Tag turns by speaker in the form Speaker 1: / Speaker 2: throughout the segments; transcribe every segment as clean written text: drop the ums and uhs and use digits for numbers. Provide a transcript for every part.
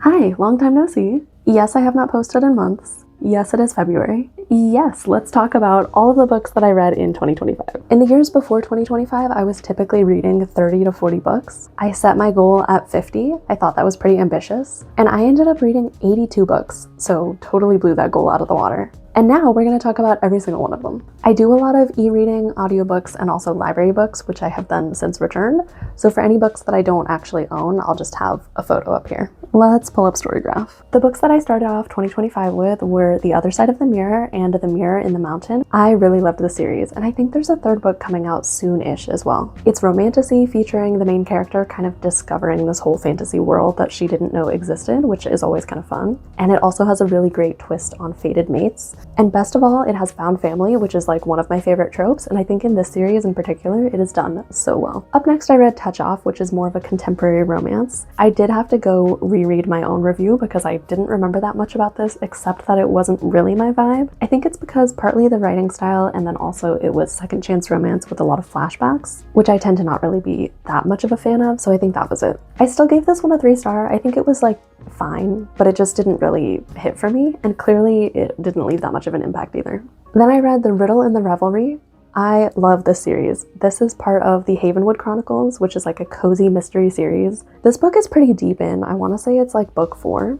Speaker 1: Hi, long time no see. Yes, I have not posted in months. Yes, it is February. Yes, let's talk about all of the books that I read in 2025. In the years before 2025, I was typically reading 30 to 40 books. I set my goal at 50. I thought that was pretty ambitious. And I ended up reading 82 books, so totally blew that goal out of the water. And now we're going to talk about every single one of them. I do a lot of e-reading, audiobooks, and also library books, which I have done since return. So for any books that I don't actually own, I'll just have a photo up here. Let's pull up Storygraph. The books that I started off 2025 with were The Other Side of the Mirror and The Mirror in the Mountain. I really loved the series, and I think there's a third book coming out soon-ish as well. It's romantasy featuring the main character kind of discovering this whole fantasy world that she didn't know existed, which is always kind of fun. And it also has a really great twist on fated mates. And best of all, it has found family, which is like one of my favorite tropes, and I think in this series in particular, it is done so well. Up next, I read Touch Off, which is more of a contemporary romance. I did have to go reread my own review because I didn't remember that much about this, except that it wasn't really my vibe. I think it's because partly the writing style, and then also it was second chance romance with a lot of flashbacks, which I tend to not really be that much of a fan of, so I think that was it. I still gave this one a 3-star. I think it was like fine, but it just didn't really hit for me, and clearly it didn't leave that much of an impact either. Then I read The Riddle and the Revelry. I love this series. This is part of the Havenwood Chronicles, which is like a cozy mystery series. This book is pretty deep in. I want to say it's like book 4.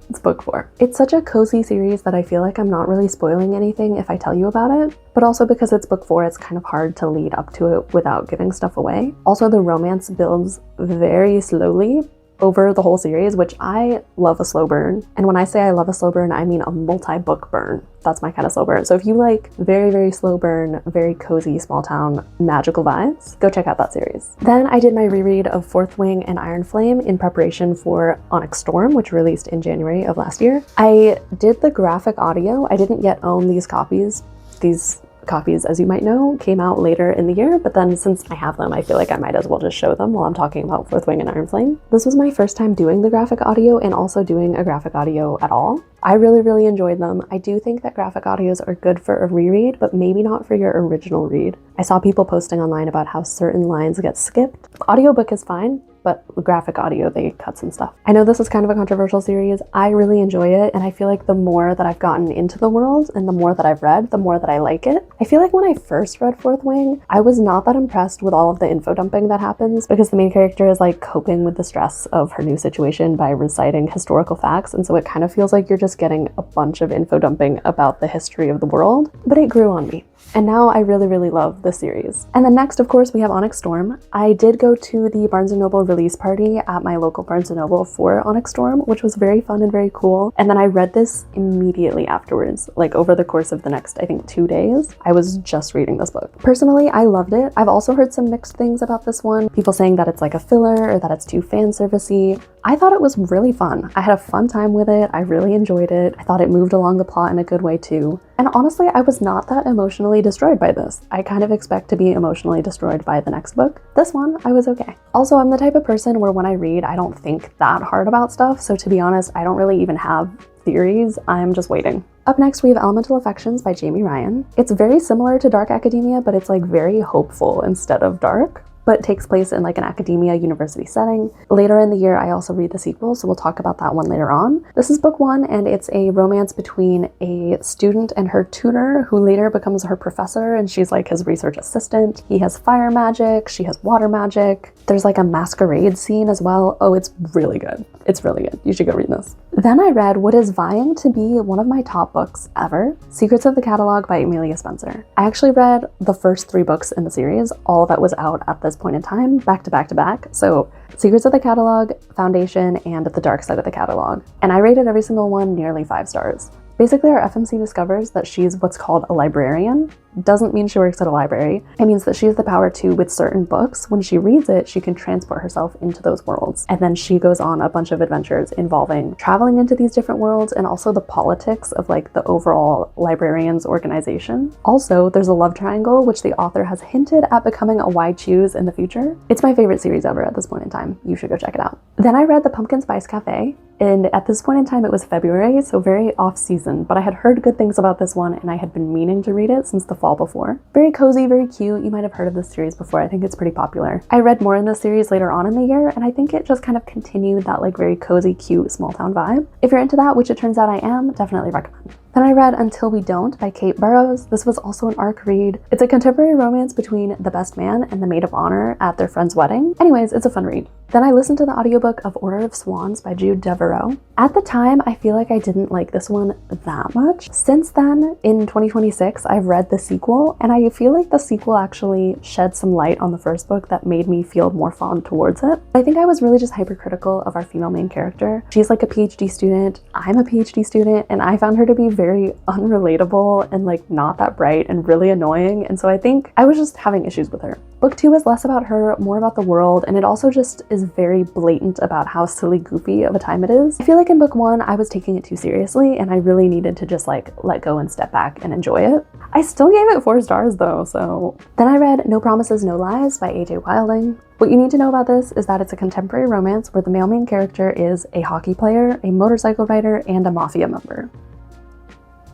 Speaker 1: It's book 4. It's such a cozy series that I feel like I'm not really spoiling anything if I tell you about it, but also because it's book 4, it's kind of hard to lead up to it without giving stuff away. Also, the romance builds very slowly over the whole series, which I love a slow burn. And when I say I love a slow burn, I mean a multi-book burn. That's my kind of slow burn. So if you like very, very slow burn, very cozy, small town, magical vibes, go check out that series. Then I did my reread of Fourth Wing and Iron Flame in preparation for Onyx Storm, which released in January of last year. I did the graphic audio. I didn't yet own these copies. These copies, as you might know, came out later in the year, but then since I have them, I feel like I might as well just show them while I'm talking about Fourth Wing and Iron Flame. This was my first time doing the graphic audio and also doing a graphic audio at all. I really enjoyed them. I do think that graphic audios are good for a reread, but maybe not for your original read. I saw people posting online about how certain lines get skipped. The audiobook is fine, but graphic audio, they cut some stuff. I know this is kind of a controversial series. I really enjoy it, and I feel like the more that I've gotten into the world and the more that I've read, the more that I like it. I feel like when I first read Fourth Wing, I was not that impressed with all of the info dumping that happens because the main character is like coping with the stress of her new situation by reciting historical facts, and so it kind of feels like you're just getting a bunch of info dumping about the history of the world, but it grew on me. And now I really love this series. And then next, of course, we have Onyx Storm. I did go to the Barnes & Noble release party at my local Barnes & Noble for Onyx Storm, which was very fun and very cool. And then I read this immediately afterwards, like over the course of the next, I think, 2 days. I was just reading this book. Personally, I loved it. I've also heard some mixed things about this one. People saying that it's like a filler or that it's too fan servicey. I thought it was really fun. I had a fun time with it. I really enjoyed it. I thought it moved along the plot in a good way too. And honestly, I was not that emotionally destroyed by this. I kind of expect to be emotionally destroyed by the next book. This one, I was okay. Also, I'm the type of person where when I read, I don't think that hard about stuff. So to be honest, I don't really even have theories. I'm just waiting. Up next, we have Elemental Affections by Ryanne. It's very similar to Dark Academia, but it's like very hopeful instead of dark, but it takes place in like an academia university setting. Later in the year, I also read the sequel, so we'll talk about that one later on. This is book 1, and it's a romance between a student and her tutor, who later becomes her professor, and she's like his research assistant. He has fire magic, she has water magic. There's like a masquerade scene as well. Oh, it's really good. It's really good. You should go read this. Then I read what is vying to be one of my top books ever, Secrets of the Catalogue by Amelia Spencer. I actually read the first 3 books in the series, all that was out at this point in time, back to back. So Secrets of the Catalogue, Foundation, and The Dark Side of the Catalogue. And I rated every single one nearly 5 stars. Basically, our FMC discovers that she's what's called a librarian. Doesn't mean she works at a library. It means that she has the power to, with certain books, when she reads it, she can transport herself into those worlds. And then she goes on a bunch of adventures involving traveling into these different worlds and also the politics of like the overall librarian's organization. Also, there's a love triangle, which the author has hinted at becoming a why choose in the future. It's my favorite series ever at this point in time. You should go check it out. Then I read The Pumpkin Spice Cafe. And at this point in time, it was February, so very off-season, but I had heard good things about this one and I had been meaning to read it since the fall before. Very cozy, very cute. You might have heard of this series before. I think it's pretty popular. I read more in this series later on in the year, and I think it just kind of continued that like very cozy, cute, small town vibe. If you're into that, which it turns out I am, definitely recommend. Then I read Until We Don't by Kate Burrows. This was also an ARC read. It's a contemporary romance between the best man and the maid of honor at their friend's wedding. Anyways, it's a fun read. Then I listened to the audiobook of Order of Swans by Jude Deveraux. At the time, I feel like I didn't like this one that much. Since then, in 2026, I've read the sequel, and I feel like the sequel actually shed some light on the first book that made me feel more fond towards it. I think I was really just hypercritical of our female main character. She's like a PhD student, I'm a PhD student, and I found her to be very unrelatable and like not that bright and really annoying, and so I think I was just having issues with her. Book 2 is less about her, more about the world, and it also just is very blatant about how silly goofy of a time it is. I feel like in book 1, I was taking it too seriously and I really needed to just like let go and step back and enjoy it. I still gave it 4 stars though, so. Then I read No Promises, No Lies by AJ Wilding. What you need to know about this is that it's a contemporary romance where the male main character is a hockey player, a motorcycle rider, and a mafia member.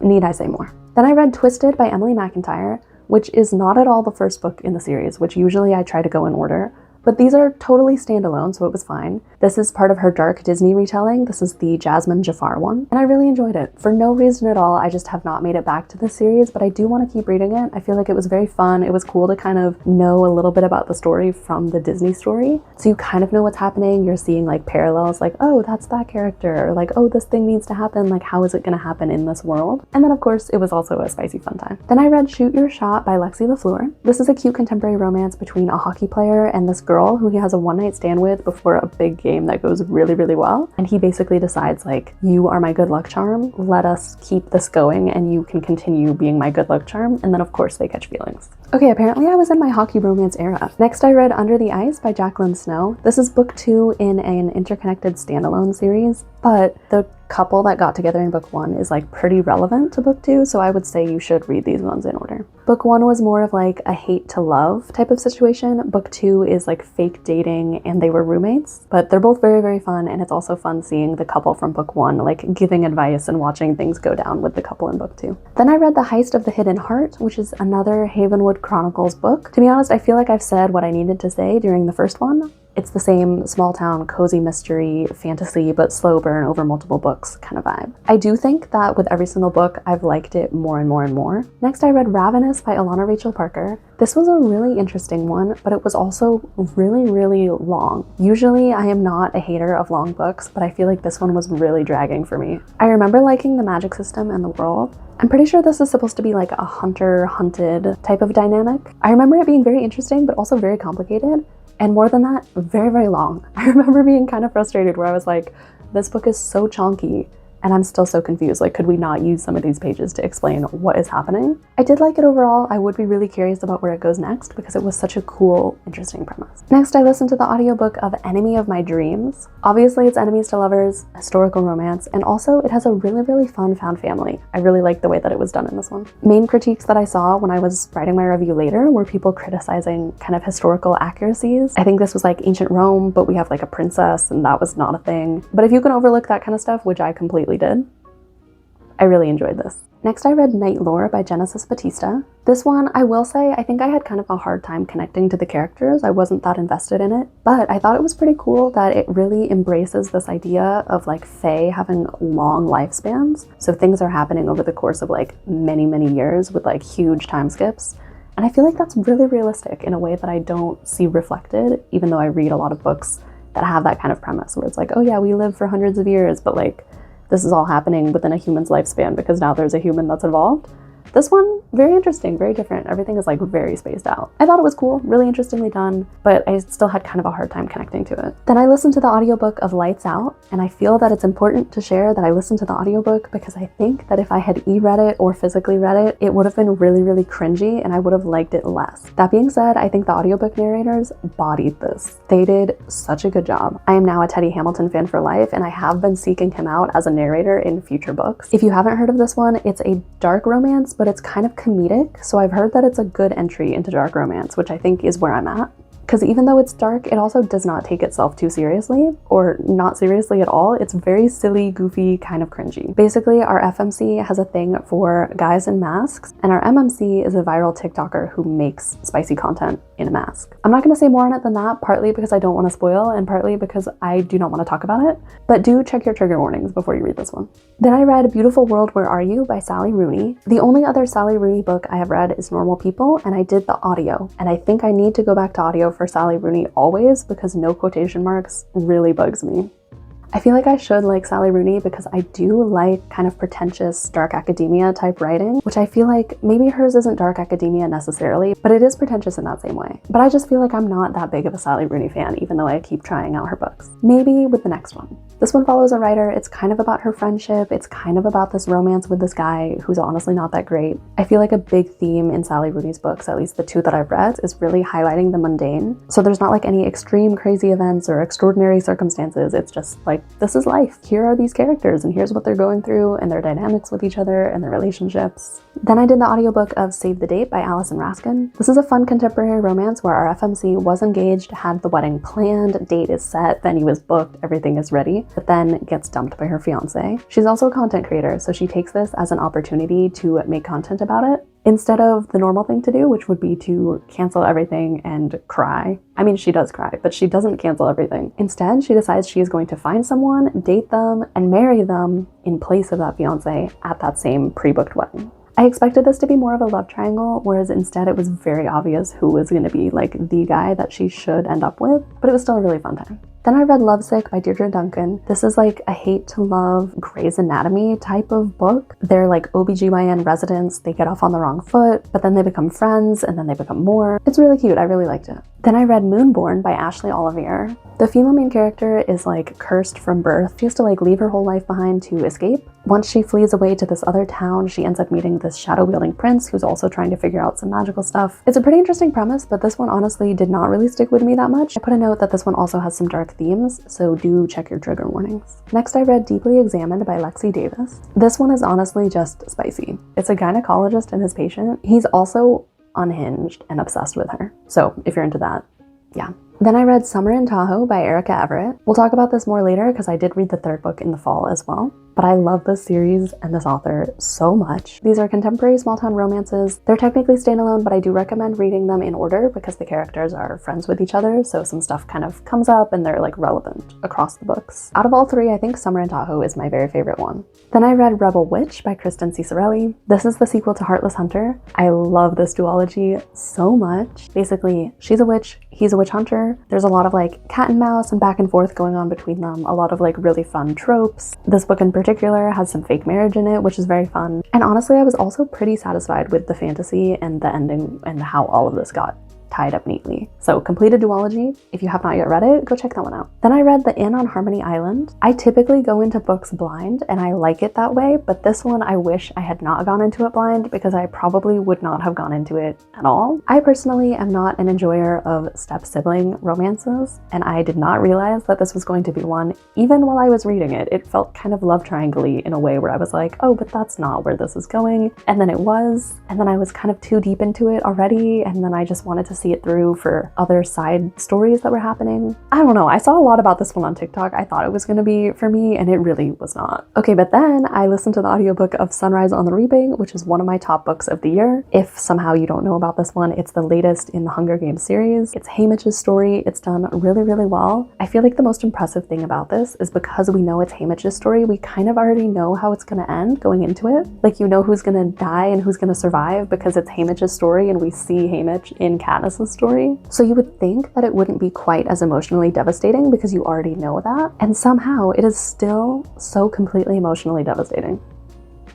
Speaker 1: Need I say more? Then I read Twisted by Emily McIntire, which is not at all the first book in the series, which usually I try to go in order. But these are totally standalone, so it was fine. This is part of her dark Disney retelling. This is the Jasmine Jafar one, and I really enjoyed it. For no reason at all, I just have not made it back to the series, but I do want to keep reading it. I feel like it was very fun. It was cool to kind of know a little bit about the story from the Disney story. So you kind of know what's happening. You're seeing like parallels, like, oh, that's that character, or like, oh, this thing needs to happen. Like, how is it going to happen in this world? And then of course, it was also a spicy fun time. Then I read Shoot Your Shot by Lexi LaFleur. This is a cute contemporary romance between a hockey player and this girl who he has a one-night stand with before a big game that goes really, really well. And he basically decides like, you are my good luck charm. Let us keep this going and you can continue being my good luck charm. And then of course they catch feelings. Okay, apparently I was in my hockey romance era. Next I read Under the Ice by Jaqueline Snowe. This is book 2 in an interconnected standalone series, but the couple that got together in book 1 is like pretty relevant to book 2, so I would say you should read these ones in order. Book 1 was more of like a hate to love type of situation. Book 2 is like fake dating and they were roommates, but they're both very, very fun, and it's also fun seeing the couple from book 1 like giving advice and watching things go down with the couple in book 2. Then I read The Heist of the Hidden Heart, which is another Havenwood Chronicles book. To be honest, I feel like I've said what I needed to say during the first one. It's the same small town, cozy mystery, fantasy, but slow burn over multiple books kind of vibe. I do think that with every single book, I've liked it more and more and more. Next, I read Ravenous by Alana Rachel Parker. This was a really interesting one, but it was also really, really long. Usually, I am not a hater of long books, but I feel like this one was really dragging for me. I remember liking the magic system and the world. I'm pretty sure this is supposed to be like a hunter-hunted type of dynamic. I remember it being very interesting, but also very complicated. And more than that, very, very long. I remember being kind of frustrated where I was like, this book is so chunky and I'm still so confused. Like, could we not use some of these pages to explain what is happening? I did like it overall. I would be really curious about where it goes next because it was such a cool, interesting premise. Next, I listened to the audiobook of Enemy of My Dreams. Obviously, it's enemies to lovers, historical romance, and also it has a really, really fun found family. I really liked the way that it was done in this one. Main critiques that I saw when I was writing my review later were people criticizing kind of historical accuracies. I think this was like ancient Rome, but we have like a princess and that was not a thing. But if you can overlook that kind of stuff, which I completely did, I really enjoyed this. Next, I read Night Lore by Genesis Batista. This one, I will say, I think I had kind of a hard time connecting to the characters. I wasn't that invested in it, but I thought it was pretty cool that it really embraces this idea of like Fae having long lifespans. So things are happening over the course of like many, many years with like huge time skips. And I feel like that's really realistic in a way that I don't see reflected, even though I read a lot of books that have that kind of premise where it's like, oh yeah, we live for hundreds of years, but like, this is all happening within a human's lifespan because now there's a human that's involved. This one, very interesting, very different. Everything is like very spaced out. I thought it was cool, really interestingly done, but I still had kind of a hard time connecting to it. Then I listened to the audiobook of Lights Out, and I feel that it's important to share that I listened to the audiobook because I think that if I had e-read it or physically read it, it would have been really, really cringy and I would have liked it less. That being said, I think the audiobook narrators bodied this. They did such a good job. I am now a Teddy Hamilton fan for life, and I have been seeking him out as a narrator in future books. If you haven't heard of this one, it's a dark romance, but it's kind of comedic, so I've heard that it's a good entry into dark romance, which I think is where I'm at. because even though it's dark, it also does not take itself too seriously, or not seriously at all. It's very silly, goofy, kind of cringy. Basically, our FMC has a thing for guys in masks, and our MMC is a viral TikToker who makes spicy content in a mask. I'm not going to say more on it than that, partly because I don't want to spoil, and partly because I do not want to talk about it, but do check your trigger warnings before you read this one. Then I read Beautiful World, Where Are You by Sally Rooney. The only other Sally Rooney book I have read is Normal People, and I did the audio, and I think I need to go back to audio for Sally Rooney always, because no quotation marks really bugs me. I feel like I should like Sally Rooney because I do like kind of pretentious dark academia type writing, which I feel like maybe hers isn't dark academia necessarily, but it is pretentious in that same way. But I just feel like I'm not that big of a Sally Rooney fan, even though I keep trying out her books. Maybe with the next one. This one follows a writer. It's kind of about her friendship. It's kind of about this romance with this guy who's honestly not that great. I feel like a big theme in Sally Rooney's books, at least the two that I've read, is really highlighting the mundane. So there's not like any extreme crazy events or extraordinary circumstances. It's just like, this is life. Here are these characters and here's what they're going through and their dynamics with each other and their relationships. Then I did the audiobook of Save the Date by Allison Raskin. This is a fun contemporary romance where our FMC was engaged, had the wedding planned, date is set, venue is booked, everything is ready, but then gets dumped by her fiance. She's also a content creator, so she takes this as an opportunity to make content about it, instead of the normal thing to do, which would be to cancel everything and cry. I mean, she does cry, but she doesn't cancel everything. Instead, she decides she is going to find someone, date them, and marry them in place of that fiance at that same pre-booked wedding. I expected this to be more of a love triangle, whereas instead it was very obvious who was going to be like the guy that she should end up with, but it was still a really fun time. Then I read Lovesick by Deirdre Duncan. This is like a hate to love Grey's Anatomy type of book. They're like OBGYN residents, they get off on the wrong foot, but then they become friends and then they become more. It's really cute, I really liked it. Then I read Moonborn by Ashley Olivier. The female main character is like cursed from birth. She has to like leave her whole life behind to escape. Once she flees away to this other town, she ends up meeting this shadow-wielding prince who's also trying to figure out some magical stuff. It's a pretty interesting premise, but this one honestly did not really stick with me that much. I put a note that this one also has some dark themes, so do check your trigger warnings. Next I read Deeply Examined by Lexi Davis. This one is honestly just spicy. It's a gynecologist and his patient. He's also unhinged and obsessed with her. So if you're into that, yeah. Then I read Summer in Tahoe by Erica Everett. We'll talk about this more later because I did read the third book in the fall as well. But I love this series and this author so much. These are contemporary small-town romances. They're technically standalone, but I do recommend reading them in order because the characters are friends with each other, so some stuff kind of comes up and they're like relevant across the books. Out of all three, I think Summer in Tahoe is my very favorite one. Then I read Rebel Witch by Kristen Cicerelli. This is the sequel to Heartless Hunter. I love this duology so much. Basically, she's a witch, he's a witch hunter. There's a lot of like cat and mouse and back and forth going on between them. A lot of like really fun tropes. This book in particular has some fake marriage in it, which is very fun. And honestly, I was also pretty satisfied with the fantasy and the ending and how all of this got tied up neatly. So completed duology. If you have not yet read it, go check that one out. Then I read The Inn on Harmony Island. I typically go into books blind and I like it that way, but this one I wish I had not gone into it blind because I probably would not have gone into it at all. I personally am not an enjoyer of step-sibling romances, and I did not realize that this was going to be one. Even while I was reading it, it felt kind of love triangle-y in a way where I was like, oh, but that's not where this is going. And then it was, and then I was kind of too deep into it already, and then I just wanted to see it through for other side stories that were happening. I don't know, I saw a lot about this one on TikTok. I thought it was gonna be for me, and it really was not. Okay, but then I listened to the audiobook of Sunrise on the Reaping, which is one of my top books of the year. If somehow you don't know about this one, it's the latest in the Hunger Games series. It's Haymitch's story. It's done really, really well. I feel like the most impressive thing about this is because we know it's Haymitch's story, we kind of already know how it's gonna end going into it. Like, you know who's gonna die and who's gonna survive because it's Haymitch's story and we see Haymitch in Katniss's story. So you would think that it wouldn't be quite as emotionally devastating because you already know that, and somehow it is still so completely emotionally devastating.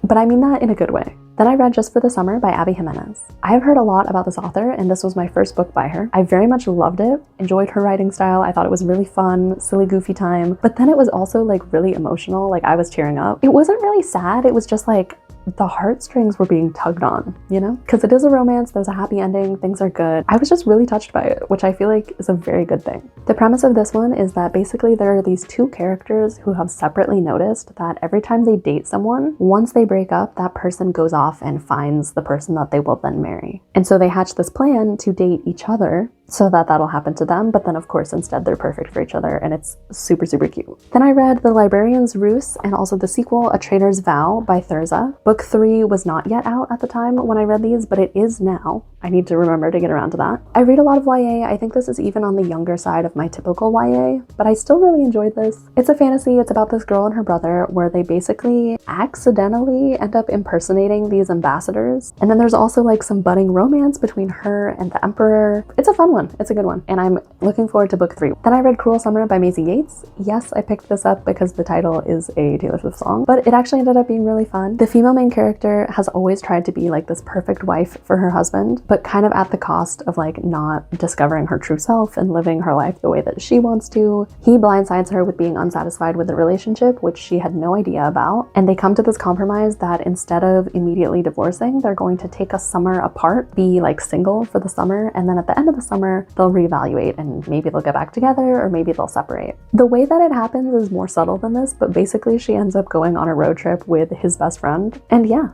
Speaker 1: But I mean that in a good way. Then I read Just for the Summer by Abby Jimenez. I have heard a lot about this author, and this was my first book by her. I very much loved it, enjoyed her writing style. I thought it was really fun, silly, goofy time, but then it was also like really emotional. Like, I was tearing up. It wasn't really sad. It was just like the heartstrings were being tugged on, you know? Because it is a romance, there's a happy ending, things are good. I was just really touched by it, which I feel like is a very good thing. The premise of this one is that basically there are these two characters who have separately noticed that every time they date someone, once they break up, that person goes off and finds the person that they will then marry. And so they hatch this plan to date each other so that that'll happen to them, but then of course instead they're perfect for each other, and it's super, super cute. Then I read The Librarian's Ruse and also the sequel, A Traitor's Vow by Thurza. Book 3 was not yet out at the time when I read these, but it is now. I need to remember to get around to that. I read a lot of YA. I think this is even on the younger side of my typical YA, but I still really enjoyed this. It's a fantasy. It's about this girl and her brother where they basically accidentally end up impersonating these ambassadors. And then there's also like some budding romance between her and the emperor. It's a fun one. It's a good one. And I'm looking forward to book 3. Then I read Cruel Summer by Maisie Yates. Yes, I picked this up because the title is a Taylor Swift song, but it actually ended up being really fun. The female main character has always tried to be like this perfect wife for her husband, but kind of at the cost of like not discovering her true self and living her life the way that she wants to. He blindsides her with being unsatisfied with the relationship, which she had no idea about. And they come to this compromise that instead of immediately divorcing, they're going to take a summer apart, be like single for the summer, and then at the end of the summer, they'll reevaluate and maybe they'll get back together or maybe they'll separate. The way that it happens is more subtle than this, but basically she ends up going on a road trip with his best friend. And yeah.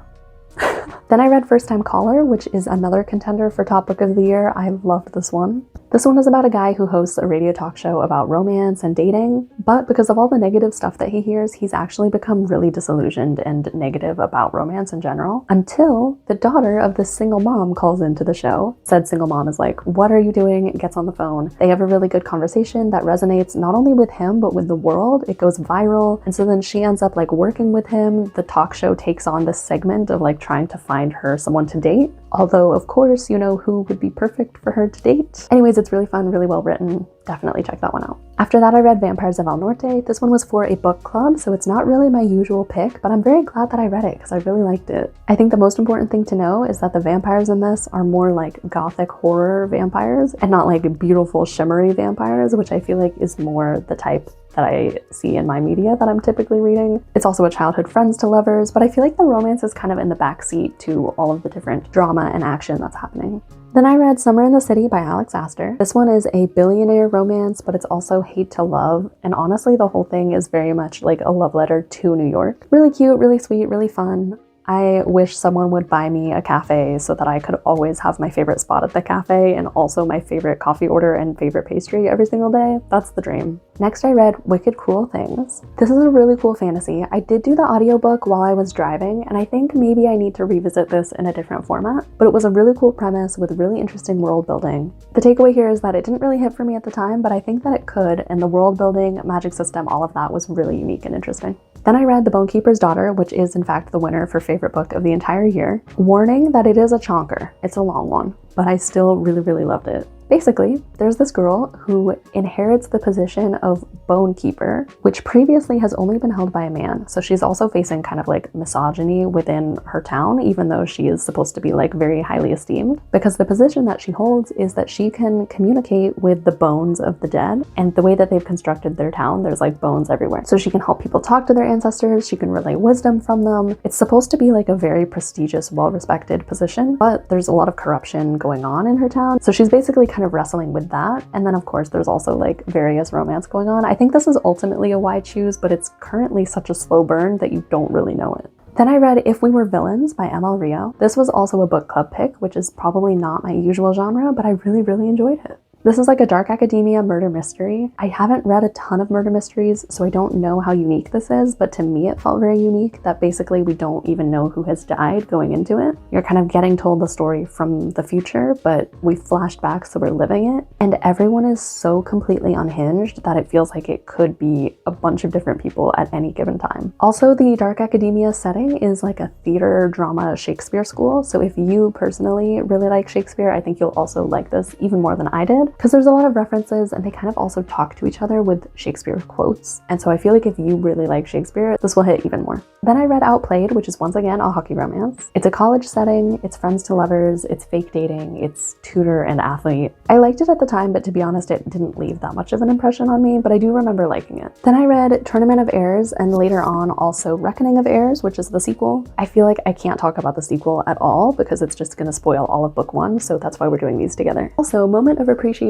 Speaker 1: Then I read First Time Caller, which is another contender for top book of the year. I loved this one. This one is about a guy who hosts a radio talk show about romance and dating, but because of all the negative stuff that he hears, he's actually become really disillusioned and negative about romance in general, until the daughter of this single mom calls into the show. Said single mom is like, "What are you doing?" Gets on the phone. They have a really good conversation that resonates not only with him, but with the world. It goes viral. And so then she ends up like working with him. The talk show takes on this segment of like trying to find her someone to date. Although, of course, you know who would be perfect for her to date. Anyways, it's really fun, really well written. Definitely check that one out. After that, I read Vampires of El Norte. This one was for a book club, so it's not really my usual pick, but I'm very glad that I read it because I really liked it. I think the most important thing to know is that the vampires in this are more like gothic horror vampires and not like beautiful shimmery vampires, which I feel like is more the type that I see in my media that I'm typically reading. It's also a childhood friends to lovers, but I feel like the romance is kind of in the backseat to all of the different drama and action that's happening. Then I read Summer in the City by Alex Astor. This one is a billionaire romance, but it's also hate to love. And honestly, the whole thing is very much like a love letter to New York. Really cute, really sweet, really fun. I wish someone would buy me a cafe so that I could always have my favorite spot at the cafe and also my favorite coffee order and favorite pastry every single day. That's the dream. Next, I read Wicked Cruel Things. This is a really cool fantasy. I did do the audiobook while I was driving, and I think maybe I need to revisit this in a different format, but it was a really cool premise with really interesting world building. The takeaway here is that it didn't really hit for me at the time, but I think that it could, and the world building, magic system, all of that was really unique and interesting. Then I read The Bonekeeper's Daughter, which is in fact the winner for favorite book of the entire year. Warning that it is a chonker. It's a long one, but I still really, really loved it. Basically, there's this girl who inherits the position of bone keeper, which previously has only been held by a man. So she's also facing kind of like misogyny within her town, even though she is supposed to be like very highly esteemed, because the position that she holds is that she can communicate with the bones of the dead. And the way that they've constructed their town, there's like bones everywhere. So she can help people talk to their ancestors. She can relay wisdom from them. It's supposed to be like a very prestigious, well-respected position, but there's a lot of corruption going on in her town. So she's basically kind of wrestling with that. And then of course there's also like various romance going on. I think this is ultimately a why choose, but it's currently such a slow burn that you don't really know it. Then I read If We Were Villains by ML Rio. This was also a book club pick, which is probably not my usual genre, but I really, really enjoyed it. This is like a dark academia murder mystery. I haven't read a ton of murder mysteries, so I don't know how unique this is, but to me it felt very unique that basically we don't even know who has died going into it. You're kind of getting told the story from the future, but we flashed back so we're living it, and everyone is so completely unhinged that it feels like it could be a bunch of different people at any given time. Also, the dark academia setting is like a theater drama Shakespeare school, so if you personally really like Shakespeare, I think you'll also like this even more than I did, because there's a lot of references and they kind of also talk to each other with Shakespeare quotes. And so I feel like if you really like Shakespeare, this will hit even more. Then I read Outplayed, which is once again a hockey romance. It's a college setting, it's friends to lovers, it's fake dating, it's tutor and athlete. I liked it at the time, but to be honest, it didn't leave that much of an impression on me, but I do remember liking it. Then I read Tournament of Heirs and later on also Reckoning of Heirs, which is the sequel. I feel like I can't talk about the sequel at all because it's just gonna spoil all of book one, so that's why we're doing these together. Also, moment of appreciation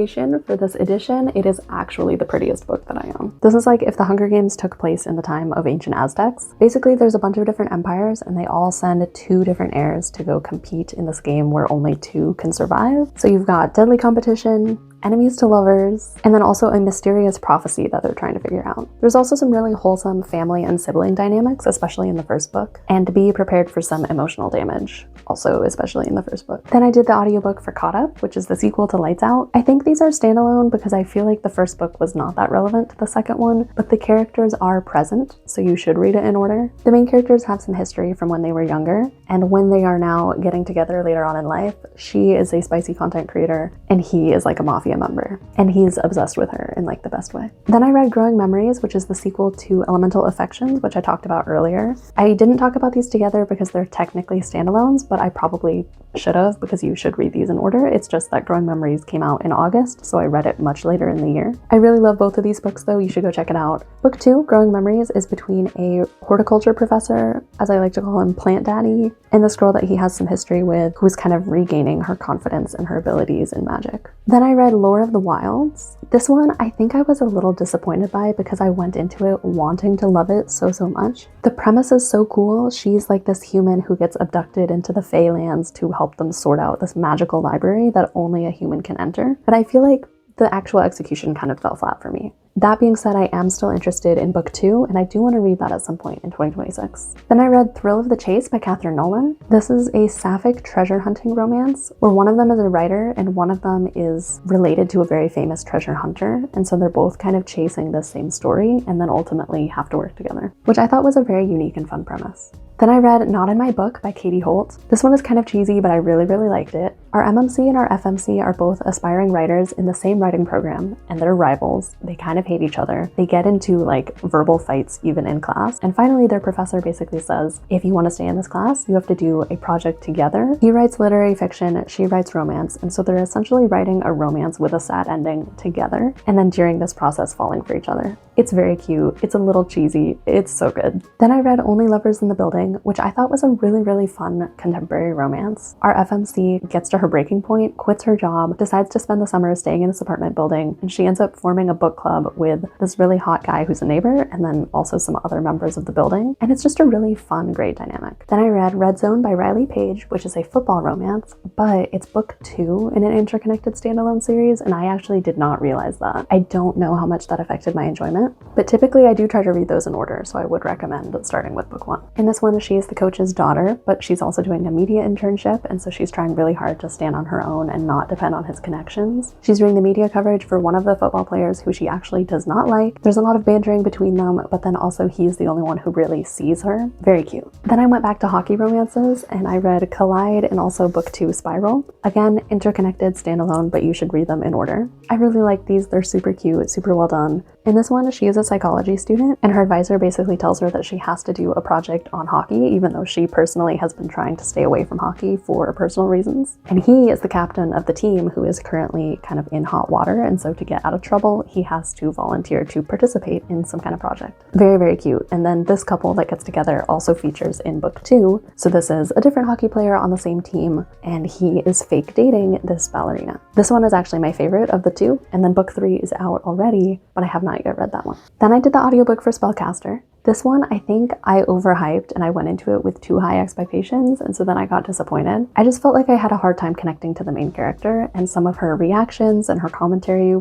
Speaker 1: for this edition, it is actually the prettiest book that I own. This is like if the Hunger Games took place in the time of ancient Aztecs. Basically, there's a bunch of different empires and they all send 2 different heirs to go compete in this game where only 2 can survive. So you've got deadly competition, enemies to lovers, and then also a mysterious prophecy that they're trying to figure out. There's also some really wholesome family and sibling dynamics, especially in the first book, and be prepared for some emotional damage, also especially in the first book. Then I did the audiobook for Caught Up, which is the sequel to Lights Out. I think these are standalone because I feel like the first book was not that relevant to the second one, but the characters are present, so you should read it in order. The main characters have some history from when they were younger, and when they are now getting together later on in life, she is a spicy content creator, and he is like a mafia member, and he's obsessed with her in like the best way. Then I read Growing Memories, which is the sequel to Elemental Affections, which I talked about earlier. I didn't talk about these together because they're technically standalones, but I probably should have, because you should read these in order. It's just that Growing Memories came out in August, so I read it much later in the year. I really love both of these books though, you should go check it out. Book 2, Growing Memories, is between a horticulture professor, as I like to call him, Plant Daddy, and this girl that he has some history with, who's kind of regaining her confidence and her abilities in magic. Then I read Lore of the Wilds. This one I think I was a little disappointed by because I went into it wanting to love it so much. The premise is so cool. She's like this human who gets abducted into the Feylands to help them sort out this magical library that only a human can enter. But I feel like the actual execution kind of fell flat for me. That being said, I am still interested in book 2, and I do want to read that at some point in 2026. Then I read Thrill of the Chase by Catherine Nolan. This is a sapphic treasure hunting romance where one of them is a writer and one of them is related to a very famous treasure hunter, and so they're both kind of chasing the same story and then ultimately have to work together, which I thought was a very unique and fun premise. Then I read Not in My Book by Katie Holt. This one is kind of cheesy, but I really liked it. Our MMC and our FMC are both aspiring writers in the same writing program, and they're rivals. They kind of hate each other. They get into like verbal fights even in class. And finally, their professor basically says, if you want to stay in this class, you have to do a project together. He writes literary fiction, she writes romance, and so they're essentially writing a romance with a sad ending together, and then during this process falling for each other. It's very cute. It's a little cheesy. It's so good. Then I read Only Lovers in the Building, which I thought was a really fun contemporary romance. Our FMC gets to her breaking point, quits her job, decides to spend the summer staying in this apartment building, and she ends up forming a book club with this really hot guy who's a neighbor, and then also some other members of the building. And it's just a really fun, great dynamic. Then I read Red Zone by Riley Page, which is a football romance, but it's book 2 in an interconnected standalone series, and I actually did not realize that. I don't know how much that affected my enjoyment, but typically I do try to read those in order, so I would recommend starting with book 1. In this one, she is the coach's daughter, but she's also doing a media internship, and so she's trying really hard to stand on her own and not depend on his connections. She's doing the media coverage for one of the football players who she actually does not like. There's a lot of bantering between them, but then also he's the only one who really sees her. Very cute. Then I went back to hockey romances, and I read Collide and also book 2 Spiral. Again, interconnected, standalone, but you should read them in order. I really like these. They're super cute, super well done. In this one, she is a psychology student, and her advisor basically tells her that she has to do a project on hockey, even though she personally has been trying to stay away from hockey for personal reasons. And he is the captain of the team who is currently kind of in hot water, and so to get out of trouble, he has to volunteer to participate in some kind of project. Very cute. And then this couple that gets together also features in book 2. So this is a different hockey player on the same team, and he is fake dating this ballerina. This one is actually my favorite of the 2, and then book 3 is out already, but I have not yet read that one. Then I did the audiobook for Spellcaster. This one, I think I overhyped and I went into it with too high expectations, and so then I got disappointed. I just felt like I had a hard time connecting to the main character, and some of her reactions and her commentary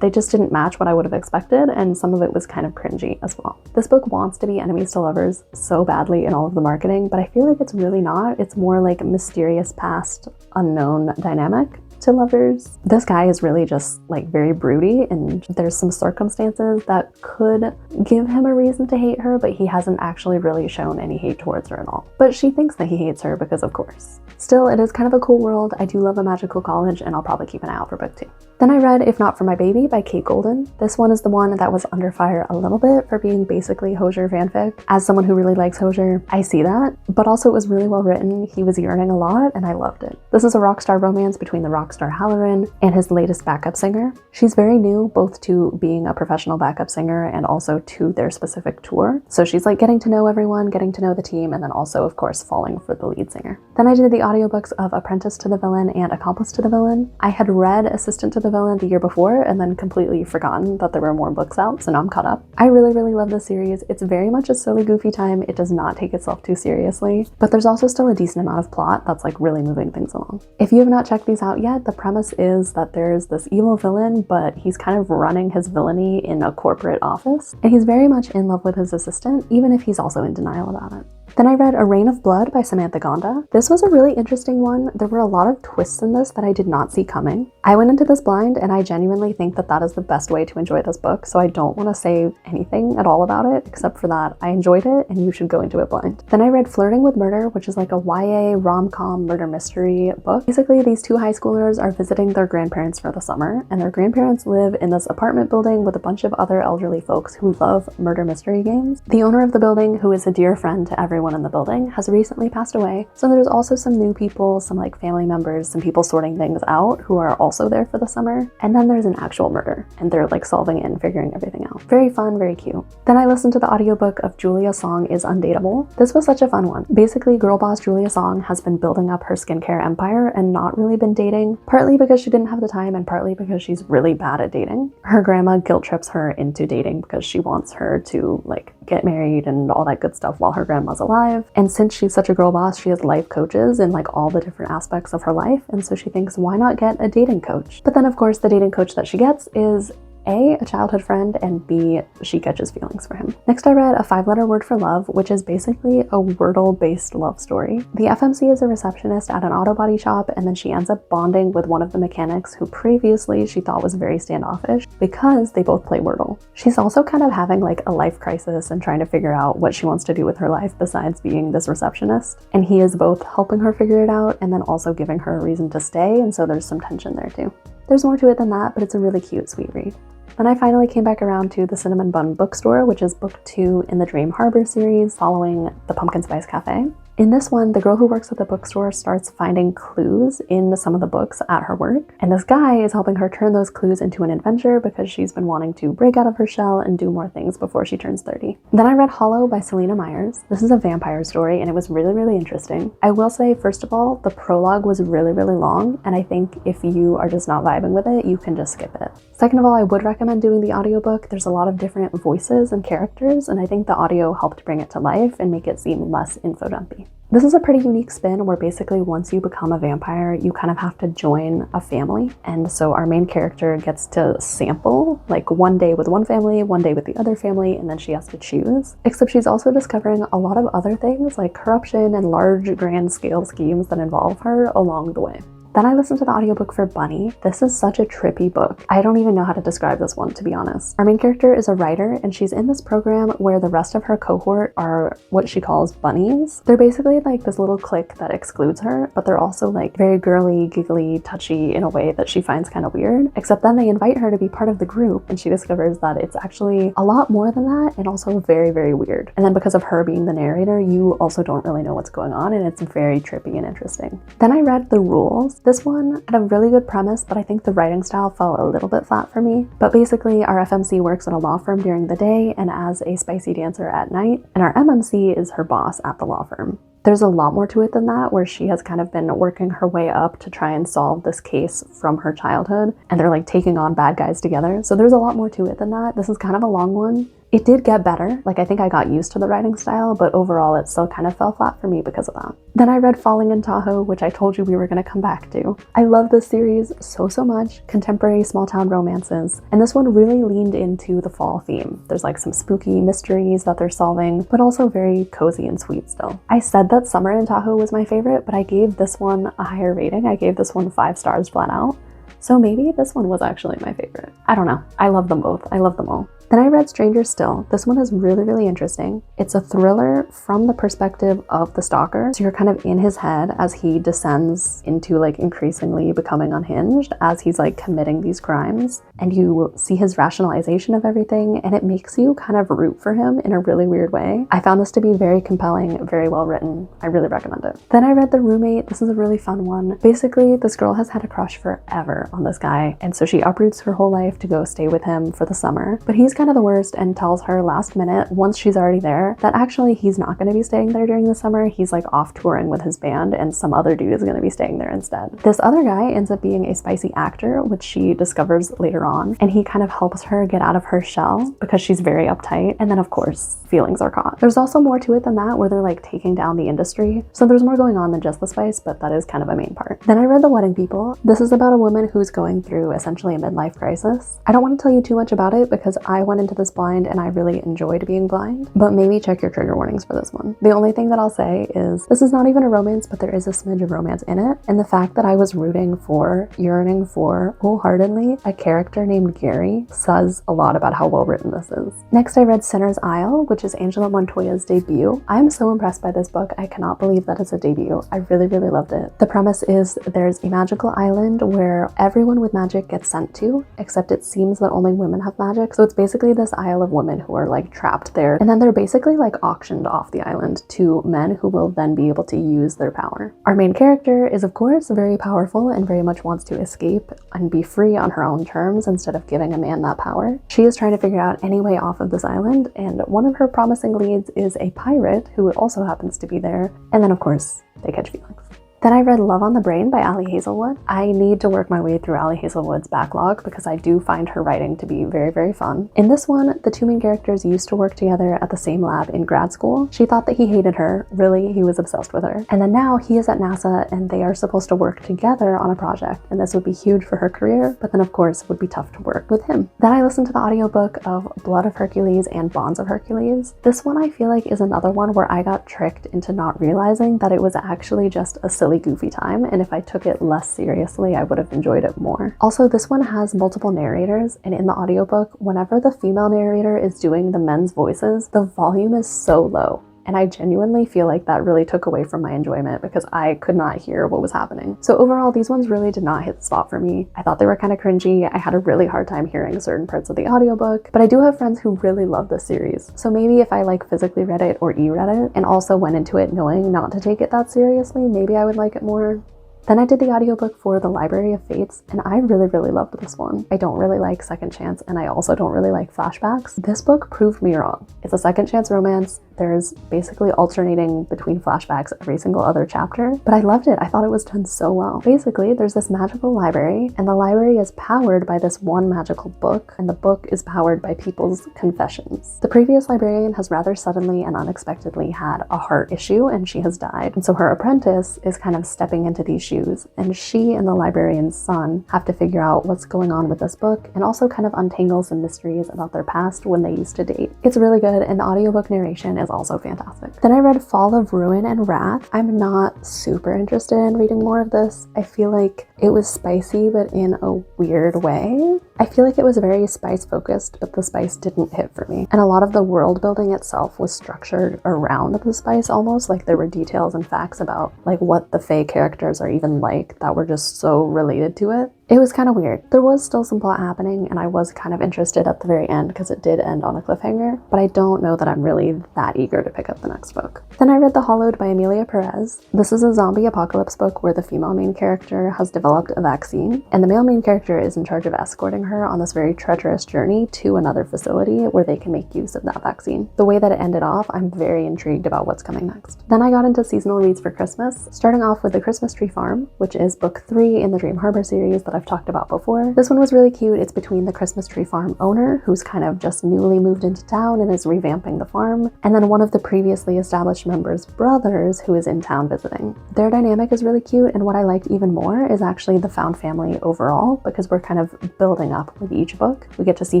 Speaker 1: they just didn't match what I would have expected, and some of it was kind of cringy as well. This book wants to be enemies to lovers so badly in all of the marketing, but I feel like it's really not. It's more like a mysterious past unknown dynamic to lovers. This guy is really just like very broody, and there's some circumstances that could give him a reason to hate her, but he hasn't actually really shown any hate towards her at all. But she thinks that he hates her because of course. Still, it is kind of a cool world. I do love a magical college, and I'll probably keep an eye out for book 2. Then I read If Not For My Baby by Kate Golden. This one is the one that was under fire a little bit for being basically Hosier fanfic. As someone who really likes Hosier, I see that, but also it was really well written. He was yearning a lot, and I loved it. This is a rock star romance between the rock star Halloran and his latest backup singer. She's very new, both to being a professional backup singer and also to their specific tour. So she's like getting to know everyone, getting to know the team, and then also, of course, falling for the lead singer. Then I did the audiobooks of Apprentice to the Villain and Accomplice to the Villain. I had read Assistant to the Villain the year before and then completely forgotten that there were more books out, so now I'm caught up. I really love this series. It's very much a silly, goofy time. It does not take itself too seriously, but there's also still a decent amount of plot that's like really moving things along. If you have not checked these out yet, the premise is that there's this evil villain, but he's kind of running his villainy in a corporate office, and he's very much in love with his assistant, even if he's also in denial about it. Then I read A Reign of Blood by Samantha Gonda. This was a really interesting one. There were a lot of twists in this that I did not see coming. I went into this blind, and I genuinely think that that is the best way to enjoy this book, so I don't want to say anything at all about it, except for that I enjoyed it, and you should go into it blind. Then I read Flirting with Murder, which is like a YA rom-com murder mystery book. Basically, these two high schoolers are visiting their grandparents for the summer, and their grandparents live in this apartment building with a bunch of other elderly folks who love murder mystery games. The owner of the building, who is a dear friend to everyone in the building, has recently passed away, so there's also some new people, some like family members, some people sorting things out who are also there for the summer, and then there's an actual murder, and they're like solving it and figuring everything out. Very fun, very cute. Then I listened to the audiobook of Julia Song is Undateable. This was such a fun one. Basically, girl boss Julia Song has been building up her skincare empire and not really been dating, partly because she didn't have the time and partly because she's really bad at dating. Her grandma guilt trips her into dating because she wants her to like get married and all that good stuff while her grandma's alive. And since she's such a girl boss, she has life coaches in like all the different aspects of her life, and so she thinks, why not get a dating coach? But then of course the dating coach that she gets is A, a childhood friend, and B, she catches feelings for him. Next I read A 5-Letter Word for Love, which is basically a Wordle-based love story. The FMC is a receptionist at an auto body shop, and then she ends up bonding with one of the mechanics who previously she thought was very standoffish because they both play Wordle. She's also kind of having like a life crisis and trying to figure out what she wants to do with her life besides being this receptionist. And he is both helping her figure it out and then also giving her a reason to stay, and so there's some tension there too. There's more to it than that, but it's a really cute, sweet read. Then I finally came back around to The Cinnamon Bun Bookstore, which is book 2 in the Dream Harbor series following The Pumpkin Spice Cafe. In this one, the girl who works at the bookstore starts finding clues in some of the books at her work, and this guy is helping her turn those clues into an adventure because she's been wanting to break out of her shell and do more things before she turns 30. Then I read Hollow by Selena Myers. This is a vampire story, and it was really interesting. I will say, first of all, the prologue was really long, and I think if you are just not vibing with it, you can just skip it. Second of all, I would recommend doing the audiobook. There's a lot of different voices and characters, and I think the audio helped bring it to life and make it seem less info-dumpy. This is a pretty unique spin where basically once you become a vampire, you kind of have to join a family. And so our main character gets to sample like one day with one family, one day with the other family, and then she has to choose. Except she's also discovering a lot of other things like corruption and large grand scale schemes that involve her along the way. Then I listened to the audiobook for Bunny. This is such a trippy book. I don't even know how to describe this one, to be honest. Our main character is a writer, and she's in this program where the rest of her cohort are what she calls bunnies. They're basically like this little clique that excludes her, but they're also like very girly, giggly, touchy in a way that she finds kind of weird. Except then they invite her to be part of the group, and she discovers that it's actually a lot more than that and also very weird. And then because of her being the narrator, you also don't really know what's going on, and it's very trippy and interesting. Then I read The Rules. This one had a really good premise, but I think the writing style fell a little bit flat for me. But basically, our FMC works at a law firm during the day and as a spicy dancer at night, and our MMC is her boss at the law firm. There's a lot more to it than that, where she has kind of been working her way up to try and solve this case from her childhood, and they're like taking on bad guys together. So there's a lot more to it than that. This is kind of a long one. It did get better. Like, I think I got used to the writing style, but overall it still kind of fell flat for me because of that. Then I read Falling in Tahoe, which I told you we were going to come back to. I love this series so much. Contemporary small town romances. And this one really leaned into the fall theme. There's like some spooky mysteries that they're solving, but also very cozy and sweet still. I said that Summer in Tahoe was my favorite, but I gave this one a higher rating. I gave this one 5 stars flat out. So maybe this one was actually my favorite. I don't know. I love them both. I love them all. Then I read Stranger Still. This one is really interesting. It's a thriller from the perspective of the stalker. So you're kind of in his head as he descends into like increasingly becoming unhinged as he's like committing these crimes. And you see his rationalization of everything, and it makes you kind of root for him in a really weird way. I found this to be very compelling, very well written. I really recommend it. Then I read The Roommate. This is a really fun one. Basically, this girl has had a crush forever on this guy, and so she uproots her whole life to go stay with him for the summer. But he's kind of the worst and tells her last minute, once she's already there, that actually he's not going to be staying there during the summer. He's like off touring with his band and some other dude is going to be staying there instead. This other guy ends up being a spicy actor, which she discovers later on, and he kind of helps her get out of her shell because she's very uptight, and then of course feelings are caught. There's also more to it than that, where they're like taking down the industry, so there's more going on than just the spice, but that is kind of a main part. Then I read The Wedding People. This is about a woman who's going through essentially a midlife crisis. I don't want to tell you too much about it because I went into this blind and I really enjoyed being blind, but maybe check your trigger warnings for this one. The only thing that I'll say is this is not even a romance, but there is a smidge of romance in it, and the fact that I was rooting for, yearning for, wholeheartedly a character named Gary says a lot about how well written this is. Next, I read Sinner's Isle, which is Angela Montoya's debut. I'm so impressed by this book. I cannot believe that it's a debut. I really loved it. The premise is there's a magical island where everyone with magic gets sent to, except it seems that only women have magic. So it's basically this isle of women who are like trapped there, and then they're basically like auctioned off the island to men who will then be able to use their power. Our main character is of course very powerful and very much wants to escape and be free on her own terms instead of giving a man that power. She is trying to figure out any way off of this island, and one of her promising leads is a pirate who also happens to be there, and then of course they catch feelings. Then I read Love on the Brain by Ali Hazelwood. I need to work my way through Ali Hazelwood's backlog because I do find her writing to be very fun. In this one, the two main characters used to work together at the same lab in grad school. She thought that he hated her. Really, he was obsessed with her. And then now he is at NASA and they are supposed to work together on a project, and this would be huge for her career, but then of course would be tough to work with him. Then I listened to the audiobook of Blood of Hercules and Bonds of Hercules. This one I feel like is another one where I got tricked into not realizing that it was actually just a silly goofy time, and if I took it less seriously I would have enjoyed it more. Also, this one has multiple narrators, and in the audiobook, whenever the female narrator is doing the men's voices, the volume is so low. And I genuinely feel like that really took away from my enjoyment because I could not hear what was happening. So overall, these ones really did not hit the spot for me. I thought they were kind of cringy. I had a really hard time hearing certain parts of the audiobook, but I do have friends who really love this series. So maybe if I like physically read it or e-read it and also went into it knowing not to take it that seriously, maybe I would like it more. Then I did the audiobook for The Library of Fates, and I really loved this one. I don't really like second chance, and I also don't really like flashbacks. This book proved me wrong. It's a second chance romance. There's basically alternating between flashbacks every single other chapter, but I loved it. I thought it was done so well. Basically, there's this magical library, and the library is powered by this one magical book, and the book is powered by people's confessions. The previous librarian has rather suddenly and unexpectedly had a heart issue, and she has died, and so her apprentice is kind of stepping into these shoes, and she and the librarian's son have to figure out what's going on with this book and also kind of untangle some mysteries about their past when they used to date. It's really good, and the audiobook narration is also fantastic. Then I read Fall of Ruin and Wrath. I'm not super interested in reading more of this. I feel like it was spicy, but in a weird way. I feel like it was very spice focused, but the spice didn't hit for me. And a lot of the world building itself was structured around the spice almost, like there were details and facts about like what the Fae characters are even like that were just so related to it. It was kind of weird. There was still some plot happening, and I was kind of interested at the very end because it did end on a cliffhanger, but I don't know that I'm really that eager to pick up the next book. Then I read The Hollowed by Amelia Perez. This is a zombie apocalypse book where the female main character has developed a vaccine, and the male main character is in charge of escorting her on this very treacherous journey to another facility where they can make use of that vaccine. The way that it ended off, I'm very intrigued about what's coming next. Then I got into seasonal reads for Christmas, starting off with The Christmas Tree Farm, which is book 3 in the Dream Harbor series that I've talked about before. This one was really cute. It's between the Christmas Tree Farm owner, who's kind of just newly moved into town and is revamping the farm, and then one of the previously established members' brothers who is in town visiting. Their dynamic is really cute, and what I liked even more is actually the found family overall, because we're kind of building up with each book. We get to see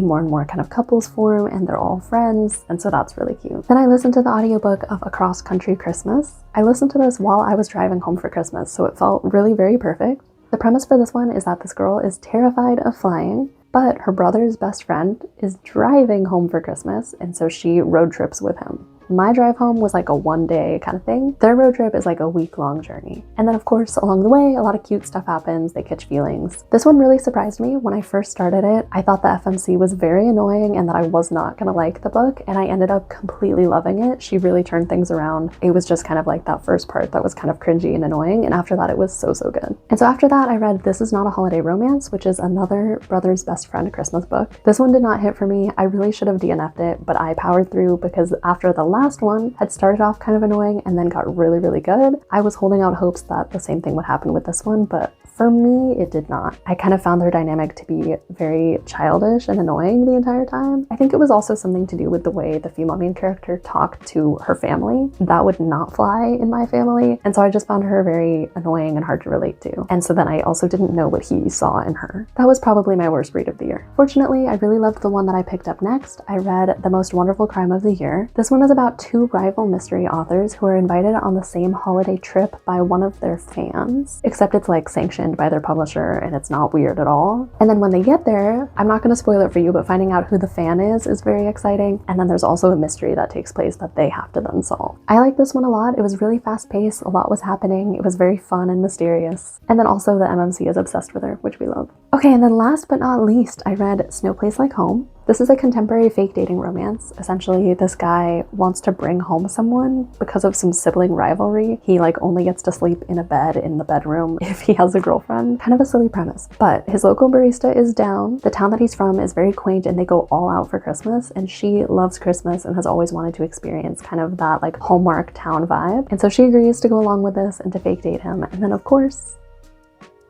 Speaker 1: more and more kind of couples form, and they're all friends, and so that's really cute. Then I listened to the audiobook of Across Country Christmas. I listened to this while I was driving home for Christmas, so it felt really very perfect. The premise for this one is that this girl is terrified of flying, but her brother's best friend is driving home for Christmas, and so she road trips with him. My drive home was like a 1-day kind of thing. Their road trip is like a week-long journey. And then of course, along the way, a lot of cute stuff happens. They catch feelings. This one really surprised me. When I first started it, I thought the FMC was very annoying and that I was not gonna like the book, and I ended up completely loving it. She really turned things around. It was just kind of like that first part that was kind of cringy and annoying, and after that it was so good. And so after that I read This Is Not a Holiday Romance, which is another Brother's Best Friend Christmas book. This one did not hit for me. I really should have DNF'd it, but I powered through because after the last one had started off kind of annoying and then got really good, I was holding out hopes that the same thing would happen with this one, but for me, it did not. I kind of found their dynamic to be very childish and annoying the entire time. I think it was also something to do with the way the female main character talked to her family. That would not fly in my family, and so I just found her very annoying and hard to relate to. And so then I also didn't know what he saw in her. That was probably my worst read of the year. Fortunately, I really loved the one that I picked up next. I read The Most Wonderful Crime of the Year. This one is about two rival mystery authors who are invited on the same holiday trip by one of their fans, except it's like sanctioned by their publisher and it's not weird at all. And then when they get there, I'm not going to spoil it for you, but finding out who the fan is very exciting. And then there's also a mystery that takes place that they have to then solve. I like this one a lot. It was really fast paced, a lot was happening, it was very fun and mysterious. And then also the MMC is obsessed with her, which we love. Okay, and then last but not least, I read Snow Plays Like Home. This is a contemporary fake dating romance. Essentially, this guy wants to bring home someone because of some sibling rivalry. He like only gets to sleep in a bed in the bedroom if he has a girlfriend. Kind of a silly premise, but his local barista is down. The town that he's from is very quaint and they go all out for Christmas, and she loves Christmas and has always wanted to experience kind of that like Hallmark town vibe. And so she agrees to go along with this and to fake date him. And then of course,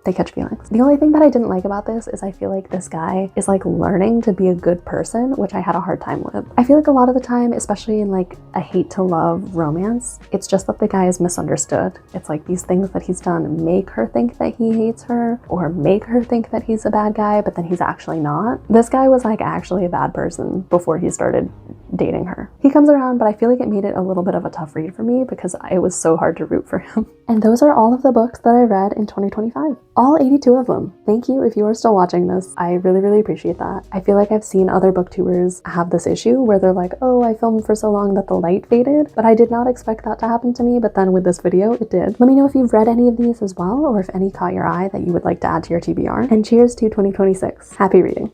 Speaker 1: they catch feelings. The only thing that I didn't like about this is I feel like this guy is like learning to be a good person, which I had a hard time with. I feel like a lot of the time, especially in like a hate to love romance, it's just that the guy is misunderstood. It's like these things that he's done make her think that he hates her or make her think that he's a bad guy, but then he's actually not. This guy was like actually a bad person before he started dating her. He comes around, but I feel like it made it a little bit of a tough read for me because it was so hard to root for him. And those are all of the books that I read in 2025. All 82 of them. Thank you if you are still watching this. I really appreciate that. I feel like I've seen other booktubers have this issue where they're like, oh, I filmed for so long that the light faded, but I did not expect that to happen to me, but then with this video, it did. Let me know if you've read any of these as well, or if any caught your eye that you would like to add to your TBR. And cheers to 2026. Happy reading.